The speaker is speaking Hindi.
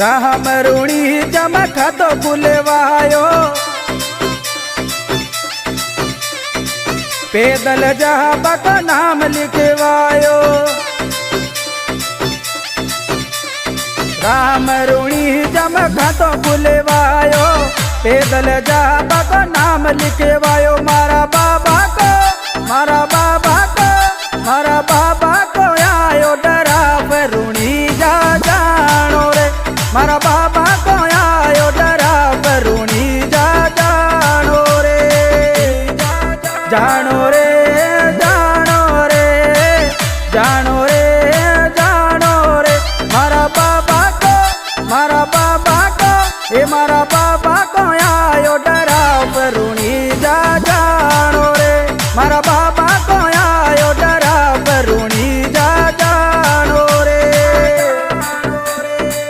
राम रूणी जम खातो बुलेवायो पैदल जहाबा का नाम लिखवायो राम रूणी जम खातो बुलेवायो पैदल जहाबा का नाम लिखवायो मारा बाबा को मारा